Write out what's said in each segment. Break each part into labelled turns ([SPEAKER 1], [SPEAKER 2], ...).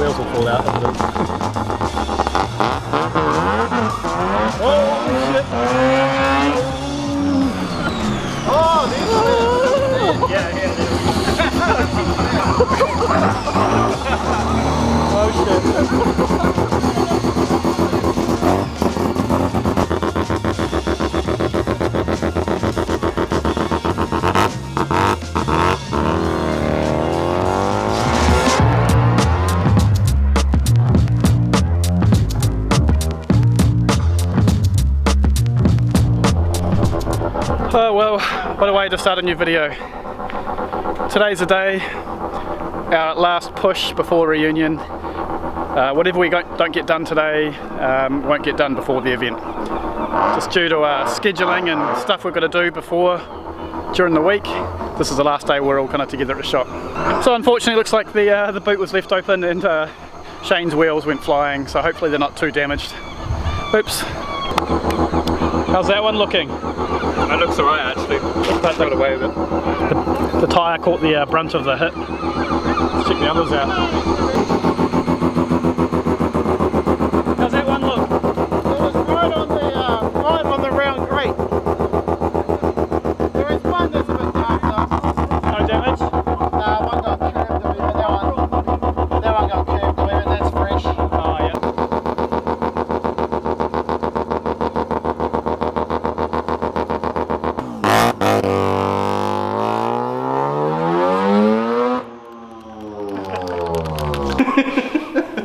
[SPEAKER 1] wheels will fall out. Oh shit! Oh, these yeah. Oh shit. Oh well, what a way to start a new video. Today's the day, our last push before reunion. Whatever we don't get done today won't get done before the event. Just due to scheduling and stuff we've got to do during the week. This is the last day we're all kind of together at the shop. So unfortunately it looks like the boot was left open and Shane's wheels went flying, so hopefully they're not too damaged. Oops. How's that one looking?
[SPEAKER 2] That looks alright actually.
[SPEAKER 1] That got away with it. The tyre caught the brunt of the hit. Let's check the others out. How's that one look?
[SPEAKER 3] It was right on the round grate. There is one that's a bit dark though.
[SPEAKER 1] No damage?
[SPEAKER 3] No, one got curved a bit, but that one got curved a bit, that's fresh.
[SPEAKER 1] Oh yeah.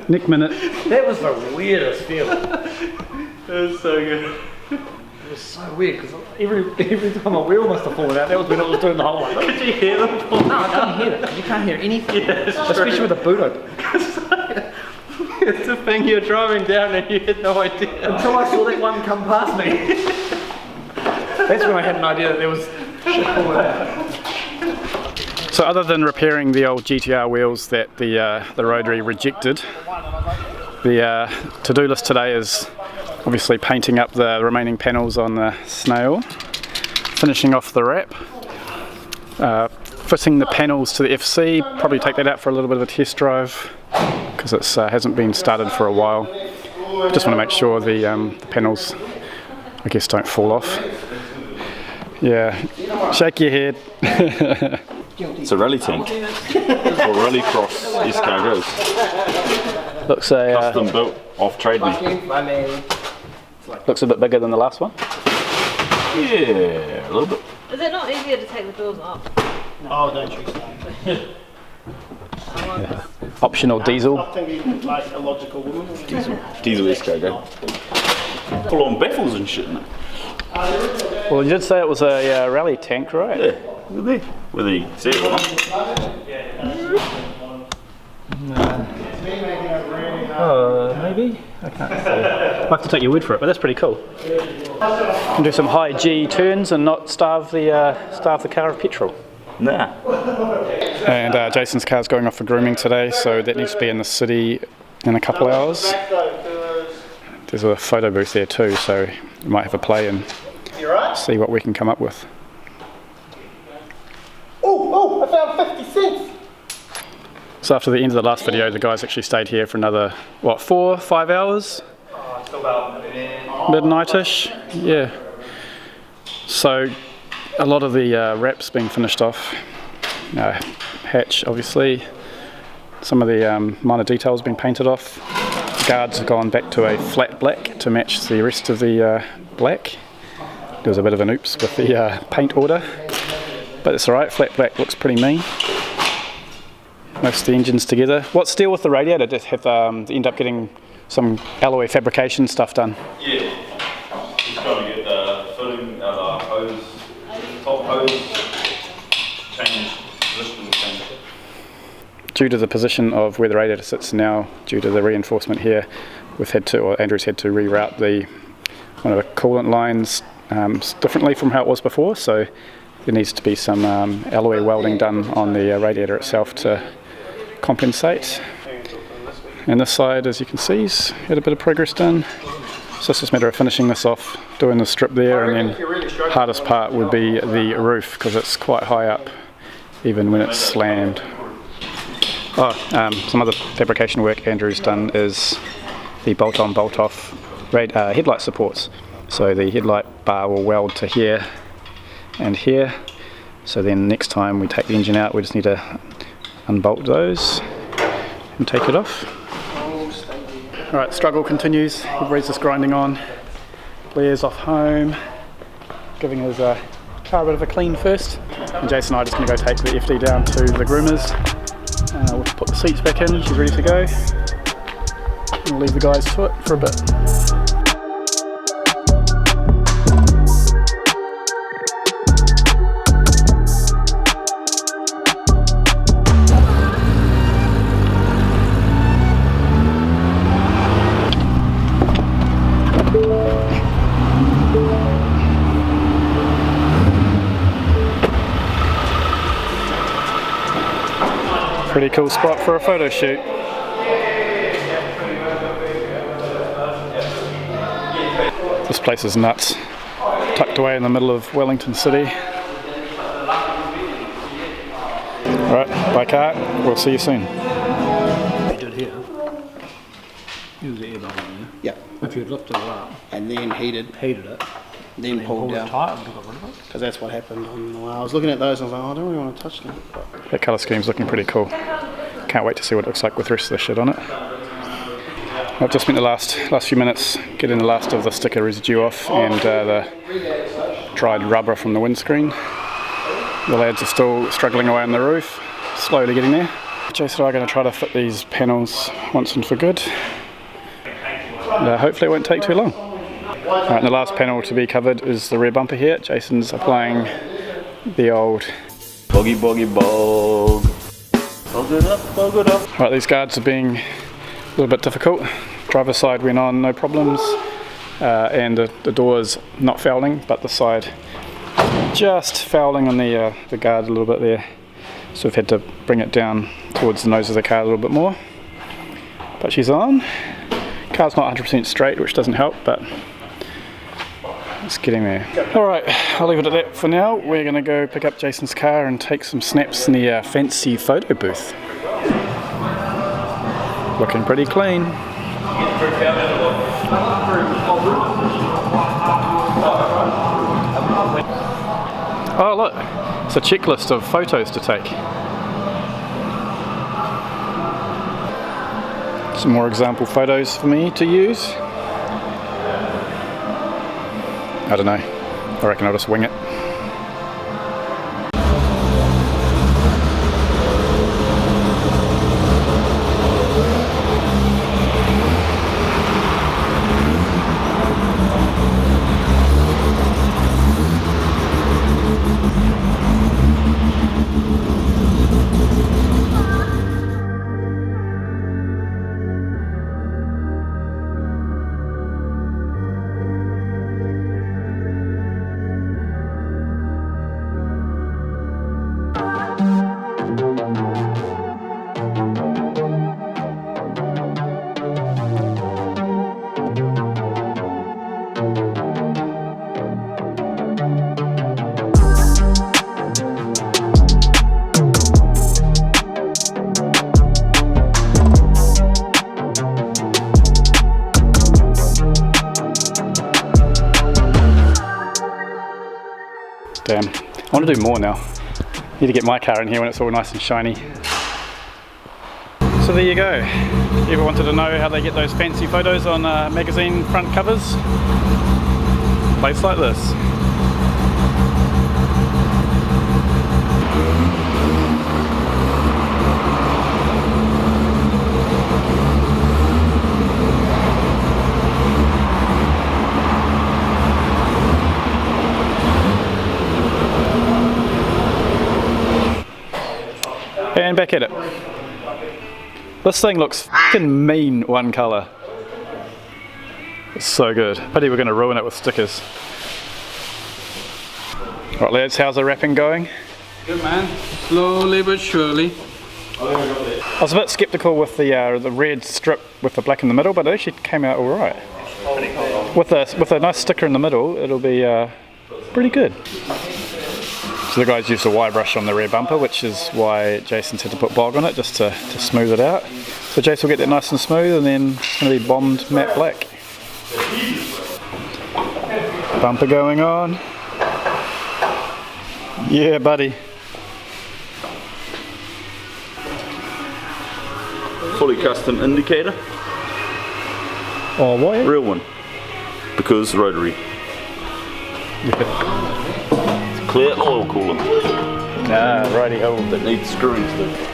[SPEAKER 1] Nick Minute.
[SPEAKER 4] That was the weirdest feeling.
[SPEAKER 1] That was so good.
[SPEAKER 4] It was so weird because every time a wheel must have fallen out, that was when it was doing the whole one.
[SPEAKER 1] Did you hear them?
[SPEAKER 4] No, I couldn't hear it. You can't hear anything.
[SPEAKER 1] Yeah,
[SPEAKER 4] especially with the boot open.
[SPEAKER 1] It's the thing, you're driving down and you had no idea.
[SPEAKER 4] Until I saw that one come past me. That's when I had an idea that there was shit falling out.
[SPEAKER 1] So other than repairing the old GTR wheels that the Rotary rejected, the to-do list today is obviously painting up the remaining panels on the Snail, finishing off the wrap, fitting the panels to the FC, probably take that out for a little bit of a test drive because it hasn't been started for a while. Just want to make sure the panels, I guess, don't fall off. Yeah, shake your head.
[SPEAKER 2] It's a rally tank. Or rally cross escargots.
[SPEAKER 1] Looks
[SPEAKER 2] Custom built off trade me.
[SPEAKER 1] looks a bit bigger than the last one.
[SPEAKER 2] Yeah, a little bit.
[SPEAKER 5] Is it not easier to take the doors off?
[SPEAKER 3] Oh, don't you say.
[SPEAKER 1] Yeah. Optional diesel.
[SPEAKER 3] I think he's like a logical woman.
[SPEAKER 2] Diesel escargot. Full on baffles and shit in it.
[SPEAKER 1] Well, you did say it was a rally tank, right?
[SPEAKER 2] Yeah, look there. Whether you can see it or not.
[SPEAKER 1] Maybe? I can't see. I'll have to take your word for it, but that's pretty cool. You can do some high G turns and not starve the car of petrol.
[SPEAKER 2] Nah.
[SPEAKER 1] And Jason's car's going off for grooming today, so that needs to be in the city in a couple hours. There's a photo booth there too, so we might have a play and see what we can come up with.
[SPEAKER 3] Oh, I found 50 cents.
[SPEAKER 1] So after the end of the last video, the guys actually stayed here for another, what, 4 or 5 hours? Midnight-ish, yeah. So a lot of the wrap's been finished off. Hatch, obviously. Some of the minor details been painted off. The guards have gone back to a flat black to match the rest of the black. There was a bit of an oops with the paint order, but it's alright, flat black looks pretty mean. Most of the engines together. What's still with the radiator? Did have end up getting some alloy fabrication stuff done?
[SPEAKER 2] Yeah. Just got to get the fitting, the hose, top hose changed, position changed.
[SPEAKER 1] Due to the position of where the radiator sits now, due to the reinforcement here, Andrew's had to reroute one of the coolant lines differently from how it was before, so there needs to be some alloy welding done on the radiator itself to compensate. And this side, as you can see, has had a bit of progress done. So it's just a matter of finishing this off, doing the strip there, and then hardest part would be the roof because it's quite high up, even when it's slammed. Some other fabrication work Andrew's done is the bolt-on, bolt-off headlight supports. So the headlight bar will weld to here and here. So then next time we take the engine out, we just need to unbolt those and take it off. Alright, struggle continues. Everybody's just grinding on. Blair's off home, giving his car a bit of a clean first. And Jason and I are just going to go take the FD down to the groomers. We'll put the seats back in, she's ready to go. We'll leave the guys to it for a bit. Pretty cool spot for a photo shoot. This place is nuts. Tucked away in the middle of Wellington City. Alright, bye car. We'll see you soon.
[SPEAKER 4] You did here. Use the air bubble in there.
[SPEAKER 3] Yep.
[SPEAKER 4] If you'd lifted it up,
[SPEAKER 3] And then heated
[SPEAKER 4] it,
[SPEAKER 3] then pulled
[SPEAKER 4] it
[SPEAKER 3] down.
[SPEAKER 4] tight and got rid of it.
[SPEAKER 3] Because that's what happened on the way. I was looking at those and I was like, oh, I don't really want to touch them.
[SPEAKER 1] That colour scheme's looking pretty cool. Can't wait to see what it looks like with the rest of the shit on it. I've just spent the last few minutes getting the last of the sticker residue off and the dried rubber from the windscreen. The lads are still struggling away on the roof, slowly getting there. Jason and I are going to try to fit these panels once and for good. And, hopefully it won't take too long. Right, and the last panel to be covered is the rear bumper here. Jason's applying the old
[SPEAKER 2] Boggy, boggy, bog. Bog it up, bog it up.
[SPEAKER 1] Right, these guards are being a little bit difficult. Driver's side went on, no problems. And the door's not fouling, but the side just fouling on the guard a little bit there. So we've had to bring it down towards the nose of the car a little bit more. But she's on. Car's not 100% straight, which doesn't help, but it's getting there. Alright, I'll leave it at that for now. We're going to go pick up Jason's car and take some snaps in the fancy photo booth. Looking pretty clean. Oh look, it's a checklist of photos to take. Some more example photos for me to use. I don't know, I reckon I'll just wing it. Damn, I want to do more now. Need to get my car in here when it's all nice and shiny. So there you go. If you ever wanted to know how they get those fancy photos on magazine front covers, place like this. And back at it. This thing looks fucking mean one colour. It's so good. Pity we're going to ruin it with stickers. Right lads, how's the wrapping going?
[SPEAKER 4] Good man, slowly but surely.
[SPEAKER 1] I was a bit sceptical with the red strip with the black in the middle, but it actually came out alright. With a nice sticker in the middle, it'll be pretty good. So the guys used a Y brush on the rear bumper, which is why Jason's had to put bog on it, just to smooth it out. So Jason will get that nice and smooth, and then it's going to be bombed matte black. Bumper going on. Yeah, buddy.
[SPEAKER 2] Fully custom indicator.
[SPEAKER 1] Oh, what?
[SPEAKER 2] Real one. Because Rotary. Clear oil cooler
[SPEAKER 1] Nah, righty ho.
[SPEAKER 2] that needs screwing to.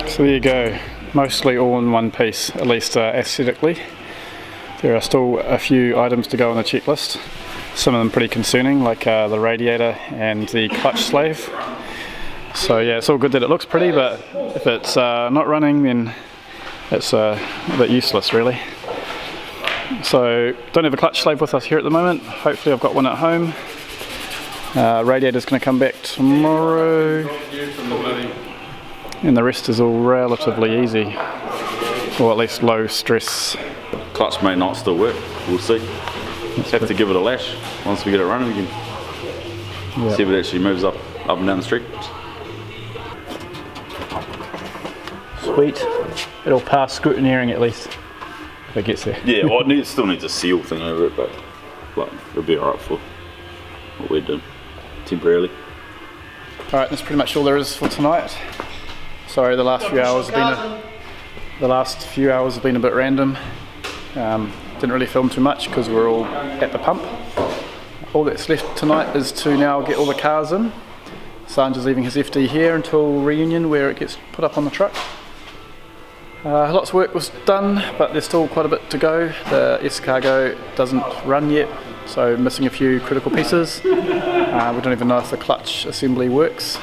[SPEAKER 1] So there you go, mostly all in one piece, at least aesthetically. There are still a few items to go on the checklist, some of them pretty concerning, like the radiator and the clutch slave. So yeah, it's all good that it looks pretty, but if it's not running, then it's a bit useless really. So don't have a clutch slave with us here at the moment. Hopefully I've got one at home. Radiator's going to come back tomorrow. And the rest is all relatively easy, or at least low stress.
[SPEAKER 2] Clutch may not still work, we'll see. Have to give it a lash once we get it running again.
[SPEAKER 1] Yep.
[SPEAKER 2] See if it actually moves up and down the street.
[SPEAKER 1] Sweet. It'll pass scrutineering at least, if it gets there.
[SPEAKER 2] Yeah, well it still needs a seal thing over it, but like, it'll be alright for what we're doing, temporarily.
[SPEAKER 1] Alright, that's pretty much all there is for tonight. Sorry, the last few hours have been a bit random. Didn't really film too much because we're all at the pump. All that's left tonight is to now get all the cars in. Sanja's leaving his FD here until reunion, where it gets put up on the truck. Lots of work was done, but there's still quite a bit to go. The S-Cargo doesn't run yet, so missing a few critical pieces. We don't even know if the clutch assembly works.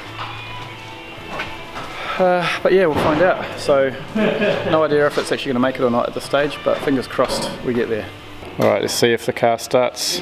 [SPEAKER 1] But yeah, we'll find out. So no idea if it's actually going to make it or not at this stage, but fingers crossed we get there. Alright, let's see if the car starts.